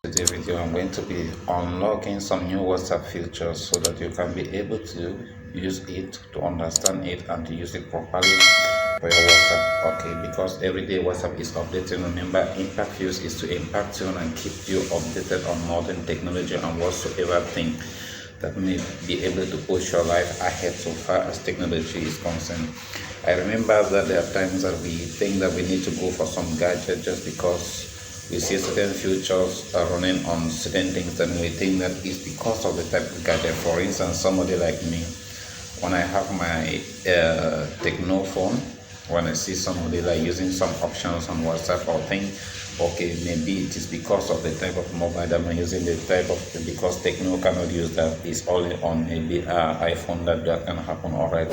Today video I'm going to be unlocking some new WhatsApp features so that you can be able to use it, to understand it, and to use it properly for your WhatsApp. Okay, because every day WhatsApp is updating. Remember, impact views is to impact you and keep you updated on modern technology and whatsoever thing that may be able to push your life ahead so far as technology is concerned. I remember that there are times that we think that we need to go for some gadget just because we see certain features are running on certain things, and we think that it's because of the type of gadget. For instance, somebody like me, when I have my techno phone, when I see somebody like using some options on WhatsApp, or think, okay, maybe it is because of the type of mobile that I'm using, the type of, because techno cannot use that, it's only on maybe iPhone that can happen. Alright,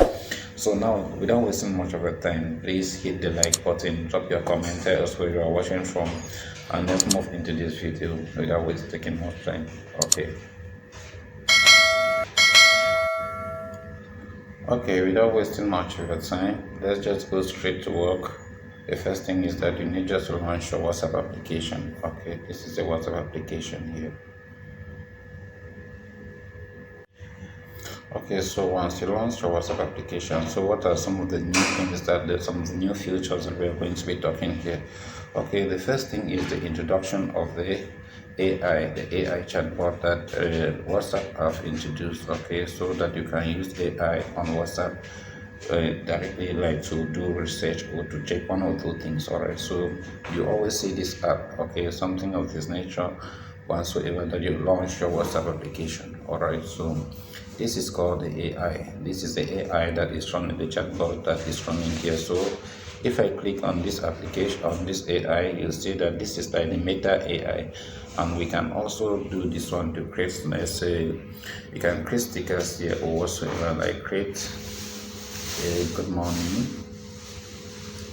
so now without wasting much of your time, please hit the like button, drop your comment, tell us where you are watching from, and let's move into this video without taking much time. Okay, without wasting much of your time, let's just go straight to work. The first thing is that you need just to launch your WhatsApp application. Okay, this is the WhatsApp application here. Okay, so once you launch your WhatsApp application, so what are some of the new things some of the new features that we're going to be talking here? Okay, the first thing is the introduction of the AI chatbot that WhatsApp have introduced. Okay, so that you can use AI on WhatsApp directly, like to do research or to check one or two things. Alright, so you always see this app, okay, something of this nature whatsoever that you launch your WhatsApp application. Alright, so this is called the AI. This is the AI that is running, the chatbot that is running here. So if I click on this application, on this AI, you'll see that this is like the Meta AI, and we can also do this one to create, let's say, you can create stickers here or whatsoever, like create a good morning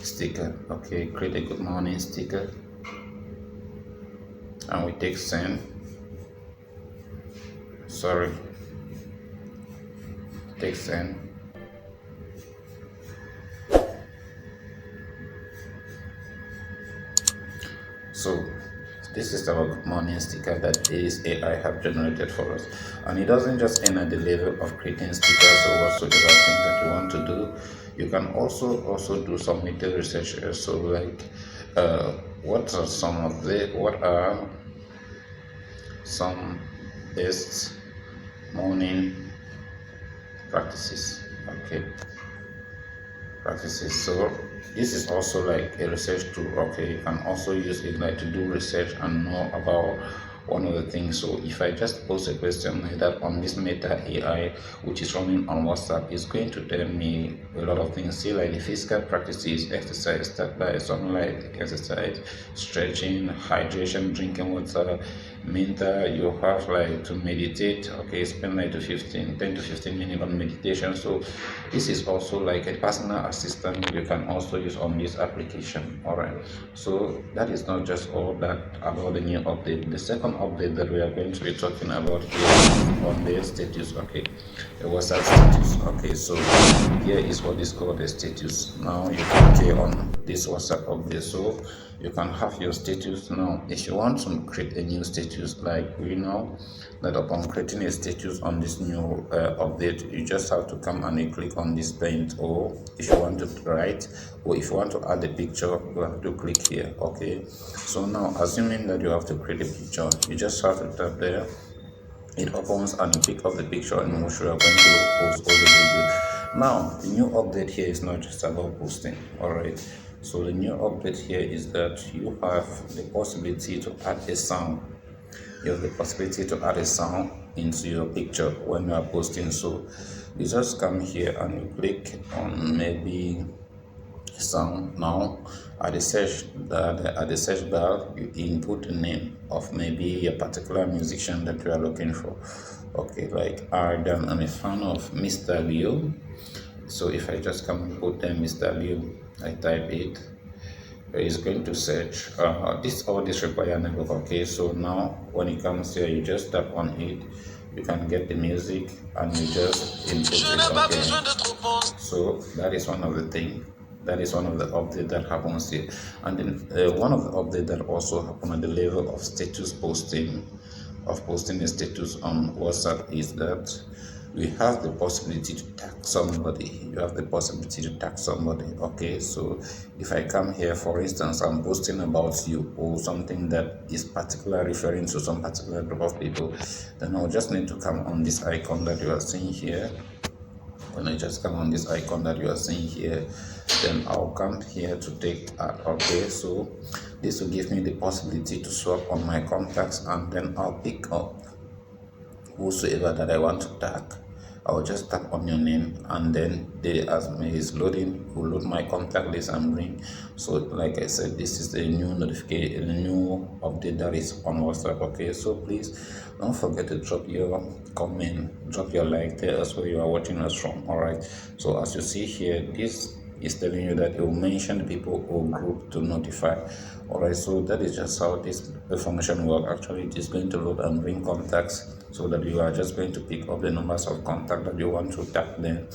sticker. Okay, create a good morning sticker, and we take send. Sorry, take send. So this is our good morning sticker that this AI have generated for us, and it doesn't just end at the level of creating stickers or whatsoever thing that you want to do. You can also do some little research. So like, what are some best morning practices? Okay, practices. So this is also like a research tool. Okay, you can also use it like to do research and know about one of the things. So if I just pose a question like that on this Meta AI, which is running on WhatsApp, is going to tell me a lot of things. See, like the physical practices, exercise, start by something like exercise, stretching, hydration, drinking water. Mental, you have like to meditate. Okay, spend like 10 to 15 minutes on meditation. So this is also like a personal assistant you can also use on this application. Alright, so that is not just all that about the new update. The second update that we are going to be talking about is on the status. Okay, the WhatsApp status. Okay, so here is what is called the status. Now you can click on this WhatsApp update, so you can have your status. Now if you want to create a new status, like we know that upon creating a status on this new update, you just have to come and you click on this paint, or if you want to write, or if you want to add a picture, you have to click here. Okay, so now assuming that you have to create a picture, you just have to tap there. It opens and you pick up the picture in which we are going to post all the video. Now the new update here is not just about posting. Alright, so the new update here is that you have the possibility to add a sound. You have the possibility to add a sound into your picture when you are posting. So you just come here and you click on maybe sound. Now at the search bar, you input the name of maybe a particular musician that you are looking for. Okay, like I'm a fan of Mr. Leo. So if I just come and put them Mr. Leo, I type it, it's going to search. All this require network. Okay, so now when it comes here, you just tap on it, you can get the music and you just input it. Okay, so that is one of the things That is one of the updates that happens here. And then one of the updates that also happen at the level of status posting, of posting a status on WhatsApp, is that we have the possibility to tag somebody. You have the possibility to tag somebody. Okay, so if I come here, for instance, I'm posting about you or something that is particularly referring to some particular group of people, then I'll just need to come on this icon that you are seeing here. When I just come on this icon that you are seeing here, then I'll come here to take okay, so this will give me the possibility to swap on my contacts, and then I'll pick up whosoever that I want to tag. I'll just tap on your name, and then as it's loading, will load my contact list and bring. So like I said, this is the new notification, the new update that is on WhatsApp. Okay, so please don't forget to drop your comment, drop your like, tell us where you are watching us from. All right, so as you see here, this is telling you that it will mention the people or group to notify. All right, so that is just how this function works. Actually, it is going to load and bring contacts, so that you are just going to pick up the numbers of contact that you want to tag them.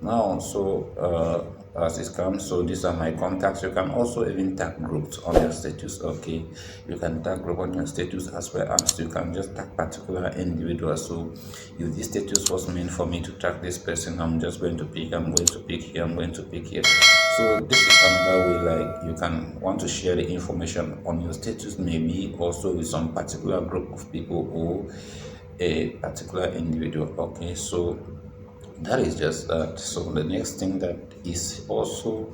Now, so as it comes, so these are my contacts. You can also even tag groups on your status. Okay, you can tag group on your status as well as you can just tag particular individuals. So if this status was meant for me to tag this person, I'm just going to pick, I'm going to pick here, I'm going to pick here. So this is another way, like you can want to share the information on your status, maybe also with some particular group of people or a particular individual. Okay, so that is just that. So the next thing that is also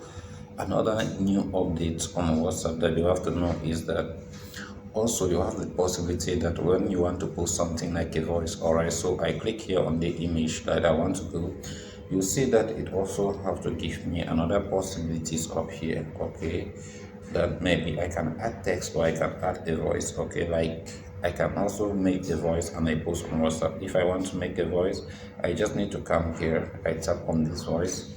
another new update on WhatsApp that you have to know is that also you have the possibility that when you want to post something like a voice, all right, so I click here on the image that I want to go, you see that it also have to give me another possibilities up here. Okay, that maybe I can add text or I can add a voice. Okay, like I can also make a voice and I post on WhatsApp. If I want to make a voice, I just need to come here, I tap on this voice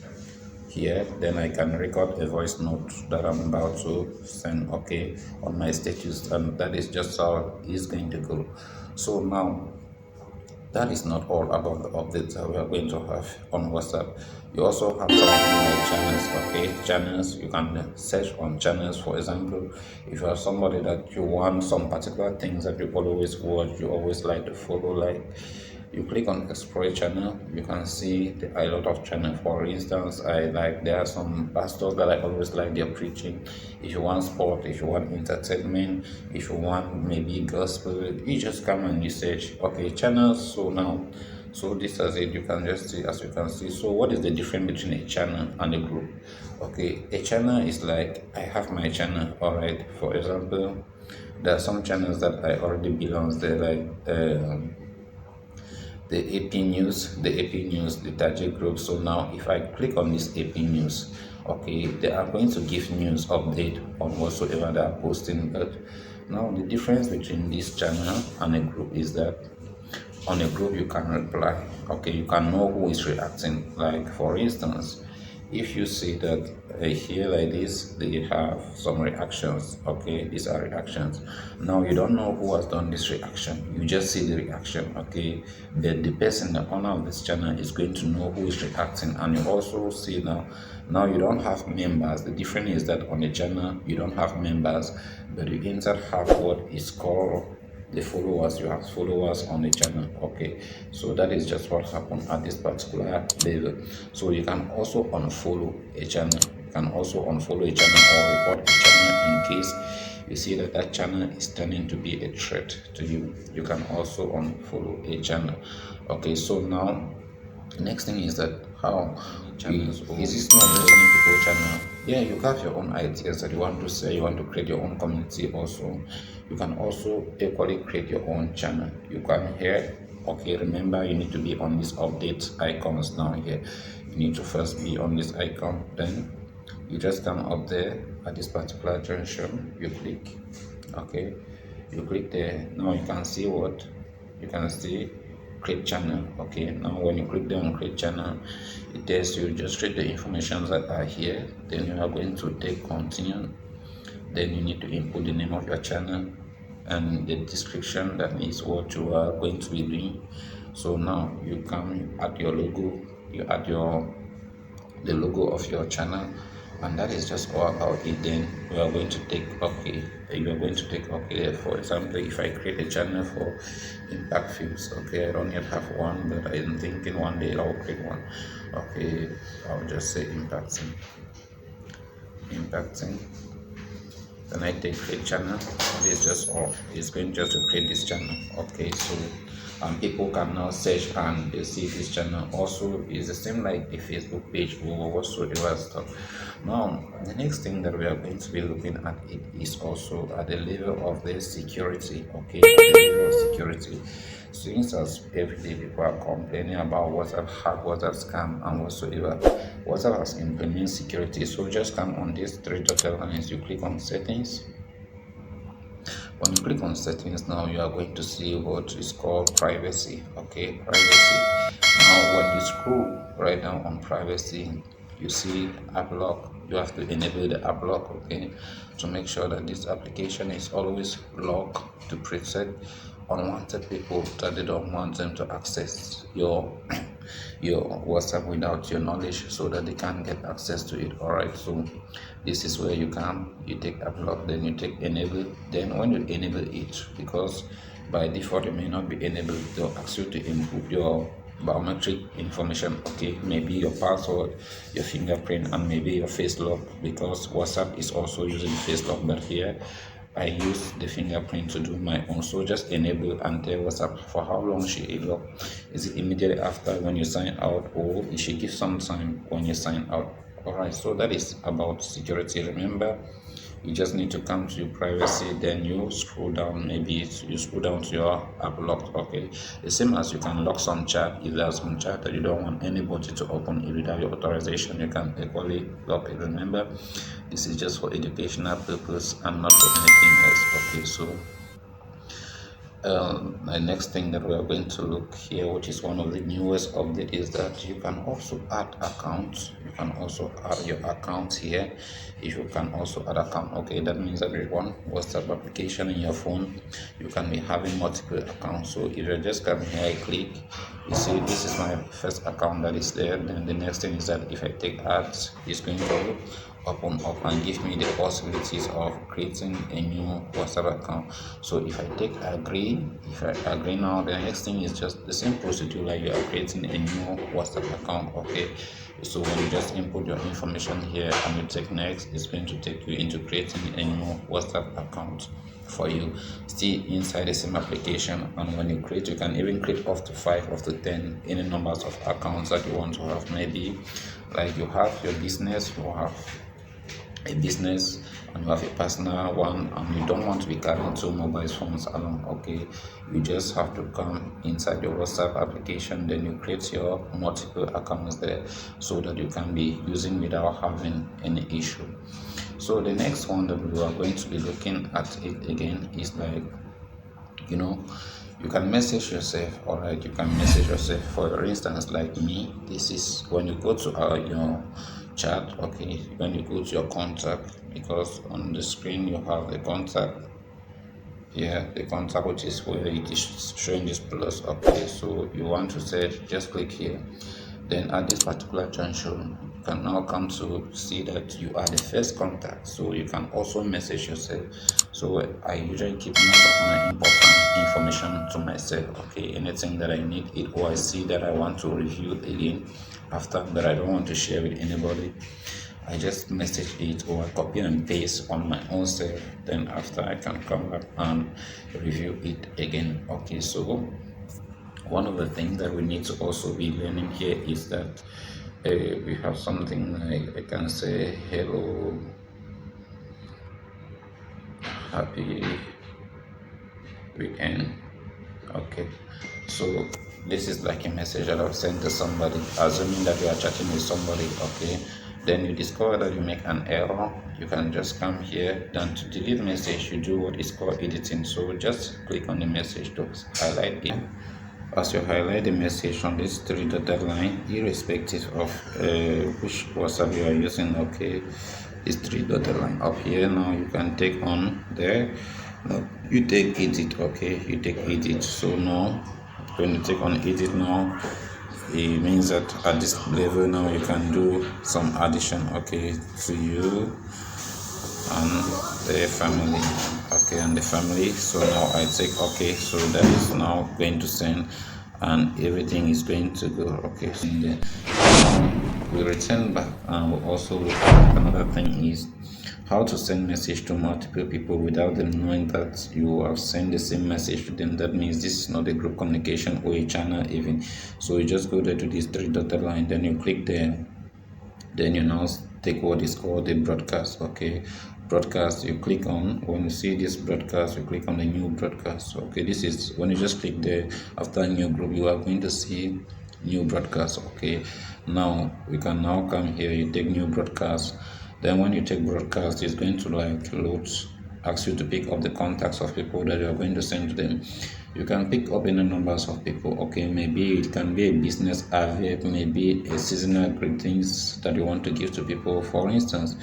here, then I can record a voice note that I'm about to send, okay, on my status, and that is just how it's going to go. So now that is not all about the updates that we are going to have on WhatsApp. You also have something like channels. Okay, channels, you can search on channels. For example, if you are somebody that you want some particular things that you always watch, you always like to follow, like you click on explore channel, you can see a lot of channels. For instance, there are some pastors that I always like their preaching. If you want sport, if you want entertainment, if you want maybe gospel, you just come and you search, okay, channels. So now, so this is it, you can just see, as you can see. So what is the difference between a channel and a group? Okay, a channel is like I have my channel, all right. For example, there are some channels that I already belong there, like the AP News, the target group. So now if I click on this AP News, okay, they are going to give news update on whatsoever they are posting. But now the difference between this channel and a group is that on a group you can reply, okay, you can know who is reacting. Like for instance, if you see that here like this, they have some reactions. Okay, these are reactions. Now you don't know who has done this reaction, you just see the reaction. Okay, the person, the owner of this channel, is going to know who is reacting. And you also see now you don't have members. The difference is that on the channel you don't have members, but you inside have what is called the followers. You have followers on the channel. Okay, so that is just what happened at this particular level. So you can also unfollow a channel, you can also unfollow a channel or report a channel in case you see that that channel is turning to be a threat to you. You can also unfollow a channel. Okay, so now next thing is that how channels, is this not just any people channel? Yeah, you have your own ideas that you want to say, you want to create your own community. Also you can also equally create your own channel. You can here, okay, remember you need to be on these update icons down here. You need to first be on this icon, then you just come up there at this particular junction, you click, okay, you click there. Now you can see what you can see, create channel. Okay, now when you click there on create channel, it tells you just read the information that are here, then you are going to take continue, then you need to input the name of your channel and the description, that is what you are going to be doing. So now you come, you add your logo, you add the logo of your channel, and that is just all about it. Then we are going to take okay. You are going to take okay. For example, if I create a channel for impact fields, okay, I don't yet have one, but I'm thinking one day I'll create one. Okay, I'll just say impacting. Then I take create channel. This just off. It's going just to create this channel. Okay, so people can now search and they see this channel. Also, it's the same like the Facebook page or whatsoever stuff. Now, the next thing that we are going to be looking at it is also at the level of the security. Okay, at the level of security. Since as every day people are complaining about WhatsApp hack, WhatsApp scam, and whatsoever, WhatsApp has implemented security. So just come on these three dotted lines, you click on settings. When you click on settings now, you are going to see what is called privacy. Okay, privacy. Now when you scroll right down on privacy, you see app lock. You have to enable the app lock, okay, to make sure that this application is always locked to protect unwanted people that they don't want them to access your WhatsApp without your knowledge, so that they can't get access to it. Alright, so this is where you take app lock, then you take enable. Then when you enable it, because by default it may not be enabled, they'll ask you to input your biometric information, okay, maybe your password, your fingerprint, and maybe your face lock, because WhatsApp is also using face lock, but here I use the fingerprint to do my own. So just enable and tell WhatsApp for how long should it lock. Is it immediately after when you sign out, or you should give some time when you sign out? Alright, so that is about security. Remember, you just need to come to your privacy, then you scroll down, maybe you scroll down to your app lock. Okay, the same as you can lock some chat. If there's some chat that you don't want anybody to open it without your authorization, you can equally lock it. Remember, this is just for educational purpose and not for anything else. Okay, so the next thing that we are going to look here, which is one of the newest updates, is that you can also add accounts. You can also add your account here. If you can also add account, okay, that means that with one WhatsApp application in your phone, you can be having multiple accounts. So if you just come here, I click, you see this is my first account that is there. Then the next thing is that if I take ads, it's going to open up and give me the possibilities of creating a new WhatsApp account. So if I take agree, if I agree now, the next thing is just the same procedure like you are creating a new WhatsApp account. Okay, so when you just input your information here and you take next, it's going to take you into creating a new WhatsApp account for you, still inside the same application. And when you create, you can even create up to 5, up to 10, any numbers of accounts that you want to have. Maybe like you have your business, you have a business and you have a personal one, and you don't want to be carrying 2 mobile phones along. Okay, you just have to come inside your WhatsApp application, then you create your multiple accounts there so that you can be using without having any issue. So the next one that we are going to be looking at it again is like, you can message yourself. All right, you can message yourself. For instance, like me, this is when you go to your chat. Okay, when you go to your contact, because on the screen you have the contact. Yeah, the contact, which is where it is showing this plus. Okay, so you want to search, just click here. Then at this particular junction, you can now come to see that you are the first contact, so you can also message yourself. So I usually keep most of my important information to myself. Okay, anything that I need it, or I see that I want to review again after, but I don't want to share with anybody, I just message it or copy and paste on my own self. Then after, I can come back and review it again. Okay, so one of the things that we need to also be learning here is that we have something like, I can say hello, happy weekend. Okay, so this is like a message that I've sent to somebody, assuming that you are chatting with somebody. Okay, then you discover that you make an error, you can just come here. Then to delete message, you do what is called editing. So just click on the message to highlight it. As you highlight the message on this 3-dotted line, irrespective of which WhatsApp you are using, okay, this 3-dotted line up here, now you can take on there. Now you take edit. Okay, you take edit. So now when you take on edit, now it means that at this level now you can do some addition, okay, to you and the family, okay, and the family. So now I take okay, so that is now going to send and everything is going to go, okay. So then we return back and we also look at another thing is how to send message to multiple people without them knowing that you have sent the same message to them. That means this is not a group communication or a channel even. So you just go there to this three dotted line, then you click there, then you now take what is called the broadcast, okay. Broadcast, you click on, when you see this broadcast, you click on the new broadcast, okay. This is when you just click there after new group, you are going to see new broadcast, okay. Now we can now come here, you take new broadcast, then when you take broadcast, it's going to like load, ask you to pick up the contacts of people that you are going to send to them. You can pick up any numbers of people, okay. Maybe it can be a business advert, maybe a seasonal greetings that you want to give to people. For instance,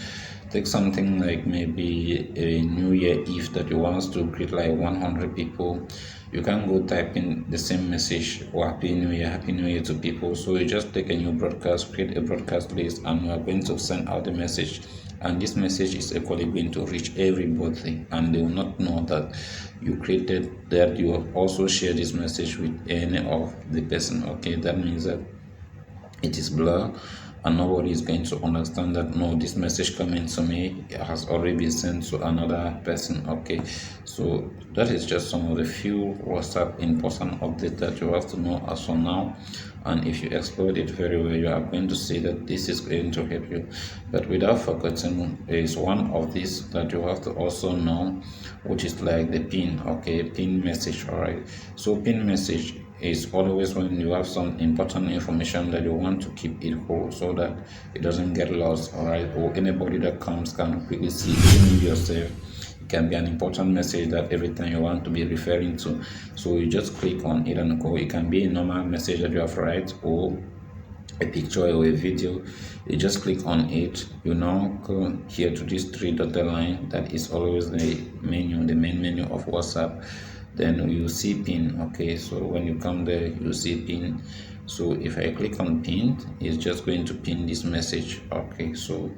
take something like maybe a new year eve that you want to greet like 100 people. You can go type in the same message or happy new year to people. So you just take a new broadcast, create a broadcast list, and you are going to send out the message, and this message is equally going to reach everybody, and they will not know that you created, that you have also shared this message with any of the person, okay. That means that it is blur and nobody is going to understand that no, this message coming to me has already been sent to another person, okay. So that is just some of the few WhatsApp important updates that you have to know as for now, and if you exploit it very well, you are going to see that this is going to help you. But without forgetting, there is one of these that you have to also know, which is like the pin, okay, pin message, all right. So pin message is always when you have some important information that you want to keep it whole so that it doesn't get lost, all right, or anybody that comes can quickly see, even you yourself. It can be an important message that every time you want to be referring to, so you just click on it and go. It can be a normal message that you have write, or a picture or a video. You just click on it. You now go here to this three dotted line that is always the menu, the main menu of WhatsApp. Then you see pin, okay. So when you come there, you see pin. So if I click on pin, it's just going to pin this message, okay. So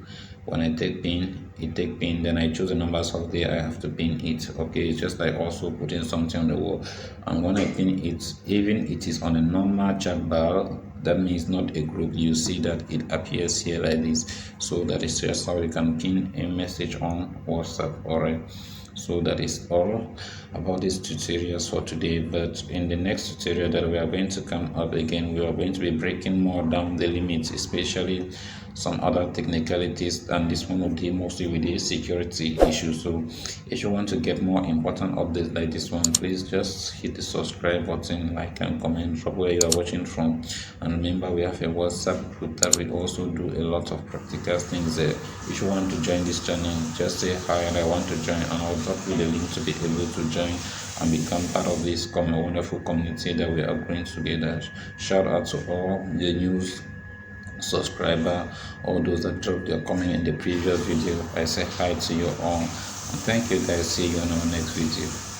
when I take pin, it take pin, then I choose the numbers of there, I have to pin it, okay. It's just like also putting something on the wall. And when I pin it, even it is on a normal chat bar, that means not a group, you see that it appears here like this. So that is just how you can pin a message on WhatsApp, all right. So that is all about this tutorials for today, but in the next tutorial that we are going to come up again, we are going to be breaking more down the limits, especially some other technicalities, and this one will deal mostly with the security issues. So if you want to get more important updates like this one, please just hit the subscribe button, like and comment, drop where you are watching from, and remember we have a WhatsApp group that we also do a lot of practical things there. If you want to join this channel, just say hi and I want to join, and I'll drop you the link to be able to join and become part of this wonderful community that we are growing together. Shout out to all the news subscriber, all those that dropped their comment in the previous video. I say hi to you all, and thank you guys. See you on our next video.